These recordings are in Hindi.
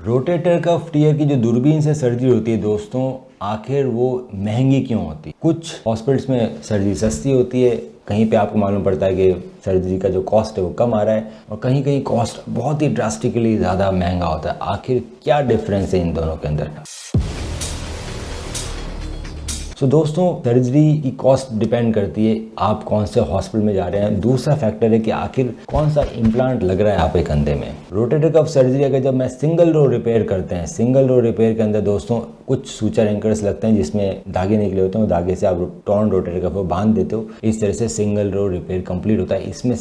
रोटेटर कफ टीयर की जो दूरबीन से सर्जरी होती है दोस्तों, आखिर वो महंगी क्यों होती है? कुछ हॉस्पिटल्स में सर्जरी सस्ती होती है, कहीं पे आपको मालूम पड़ता है कि सर्जरी का जो कॉस्ट है वो कम आ रहा है, और कहीं कहीं कॉस्ट बहुत ही ड्रास्टिकली ज़्यादा महंगा होता है। आखिर क्या डिफरेंस है इन दोनों के अंदर? तो दोस्तों, सर्जरी की कॉस्ट डिपेंड करती है आप कौन से हॉस्पिटल में जा रहे हैं। दूसरा फैक्टर है कि आखिर कौन सा इम्प्लांट लग रहा है आपके कंधे में। रोटेटर कफ सर्जरी अगर जब मैं सिंगल रो रिपेयर करते हैं, सिंगल रो रिपेयर के अंदर दोस्तों कुछ सूचर एंकर्स लगते हैं जिसमें धागे निकले होते हैं, धागे से आप टॉर्न रोटेटर कफ को बांध देते हो। इस तरह से सिंगल रो रिपेयर कंप्लीट होता है। इसमें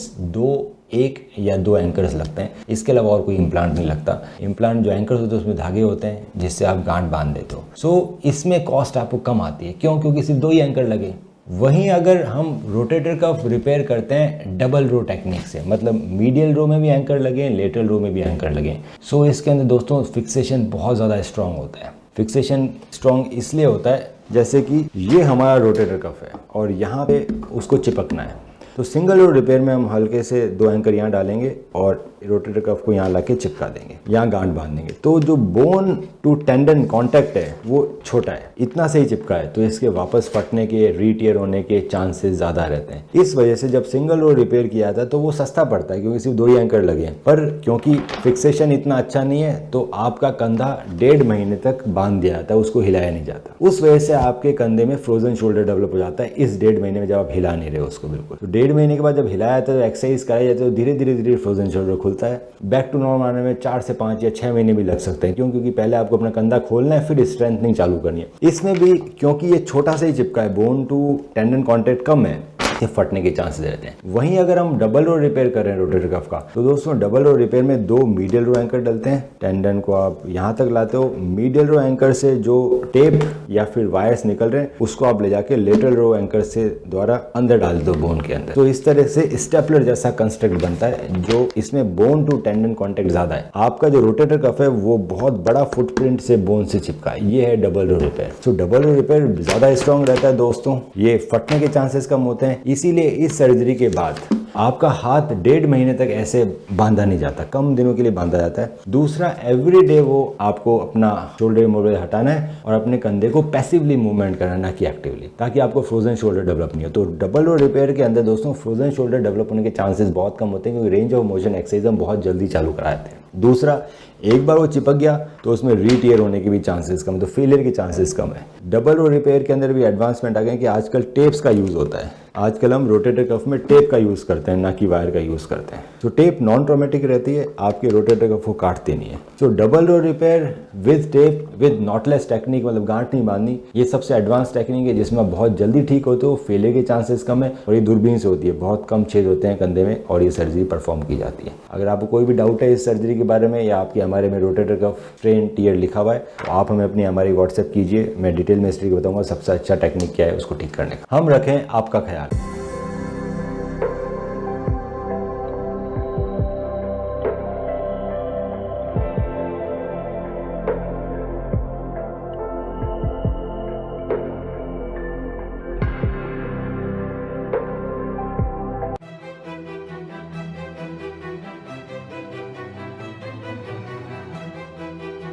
एक या दो एंकर्स लगते हैं, इसके अलावा और कोई इम्प्लांट नहीं लगता। इम्प्लांट जो एंकर्स होते हैं उसमें धागे होते हैं जिससे आप गांठ बांध देते हो। सो इसमें कॉस्ट आपको कम आती है। क्यों? क्योंकि सिर्फ 2 ही एंकर लगे। वहीं अगर हम रोटेटर कफ रिपेयर करते हैं डबल रो टेक्निक से, मतलब मीडियल रो में भी एंकर लगे, लेटरल रो में भी एंकर लगे, सो इसके अंदर दोस्तों फिक्सेशन बहुत ज़्यादा स्ट्रांग होता है। फिक्सेशन स्ट्रांग इसलिए होता है जैसे कि ये हमारा रोटेटर कफ है और यहाँ पे उसको चिपकना है। तो सिंगल रो रिपेयर में हम हल्के से 2 एंकर यहाँ डालेंगे और रोटेटर कफ को यहाँ लाके चिपका देंगे, यहाँ गांठ बांध देंगे। तो जो बोन टू टेंडन कांटेक्ट है वो छोटा है, इतना से ही चिपका है, तो इसके वापस फटने के, रीटियर होने के चांसेस ज़्यादा रहते हैं। इस वजह से जब सिंगल रो रिपेयर किया था तो वो सस्ता पड़ता है क्योंकि सिर्फ 2 ही एंकर लगे हैं। पर क्योंकि फिक्सेशन इतना अच्छा नहीं है तो आपका कंधा 1.5 महीने तक बांध दिया जाता है, उसको हिलाया नहीं जाता। उस वजह से आपके कंधे में फ्रोजन शोल्डर डेवलप हो जाता है इस 1.5 महीने में जब आप हिला नहीं रहे उसको बिल्कुल। तो 1.5 महीने के बाद जब हिलाया जाता है तो एक्सरसाइज कराई जाती है तो धीरे धीरे फ्रोजन शोल्डर खुलता है। बैक टू नॉर्मल आने में 4 से 5 या 6 महीने भी लग सकते हैं। क्यों? क्योंकि पहले आपको अपना कंधा खोलना है, फिर स्ट्रेंथनिंग चालू करनी है। इसमें भी क्योंकि ये छोटा सा ही चिपका है, बोन टू टेंडन कांटेक्ट कम है, फटने के चांसेस रहते हैं। वहीं अगर हम डबल रो रिपेयर कर रहे हैं रोटेटर कफ का, तो दोस्तों डबल रो रिपेयर में 2 मीडियल रो एंकर डलते हैं। टेंडन को आप यहाँ तक लाते हो, मीडियल रो एंकर से जो टेप या फिर वायर्स निकल रहे हैं उसको आप ले जाके लेटरल रो एंकर से द्वारा अंदर डाल दो बोन के अंदर। तो इस तरह से स्टेपलर जैसा कंस्ट्रक्ट बनता है, जो इसमें बोन टू टेंडन कॉन्टेक्ट ज्यादा है। आपका जो रोटेटर कफ है वो बहुत बड़ा फुटप्रिंट से बोन से चिपका है, ये है डबल रो रिपेयर। तो डबल रो रिपेयर ज्यादा स्ट्रॉन्ग रहता है दोस्तों, ये फटने के चांसेस कम होते हैं। इसीलिए इस सर्जरी के बाद आपका हाथ 1.5 महीने तक ऐसे बांधा नहीं जाता, कम दिनों के लिए बांधा जाता है। दूसरा, एवरीडे वो आपको अपना शोल्डर मोल्डर हटाना है और अपने कंधे को पैसिवली मूवमेंट करना, ना कि एक्टिवली, ताकि आपको फ्रोजन शोल्डर डेवलप नहीं हो। तो डबल रो रिपेयर के अंदर दोस्तों फ्रोजन शोल्डर डेवलप होने के चांसेस बहुत कम होते हैं क्योंकि रेंज ऑफ मोशन एक्सरसाइज हम बहुत जल्दी चालू कराते हैं। दूसरा, एक बार वो चिपक गया तो उसमें रीटियर होने के भी चांसेस कम, तो फेलियर के चांसेस कम है। डबल रो रिपेयर के अंदर भी एडवांसमेंट आ गए कि आजकल टेप्स का यूज़ होता है। आजकल हम रोटेटर कफ में टेप का यूज़ करते हैं, ना कि वायर का यूज़ करते हैं। तो टेप नॉन ट्रॉमेटिक रहती है, आपके रोटेटर कफ को काटती नहीं है। तो double row repair with tape with knotless technique, मतलब गांठ नहीं बांधनी, ये सबसे एडवांस टेक्निक है जिसमें आप बहुत जल्दी ठीक होते हो, फेलियर के चांसेस कम है और ये दूरबीन से होती है। बहुत कम छेद होते हैं कंधे में और ये सर्जरी परफॉर्म की जाती है। अगर आपको कोई भी डाउट है इस सर्जरी के बारे में या आपके हमारे में रोटेटर कफ ट्रेन टीयर लिखा हुआ है तो आप हमें अपनी हमारी व्हाट्सएप कीजिए, मैं डिटेल में हिस्ट्री बताऊंगा सबसे अच्छा टेक्निक क्या है उसको ठीक करने का। हम रखें आपका ख्याल।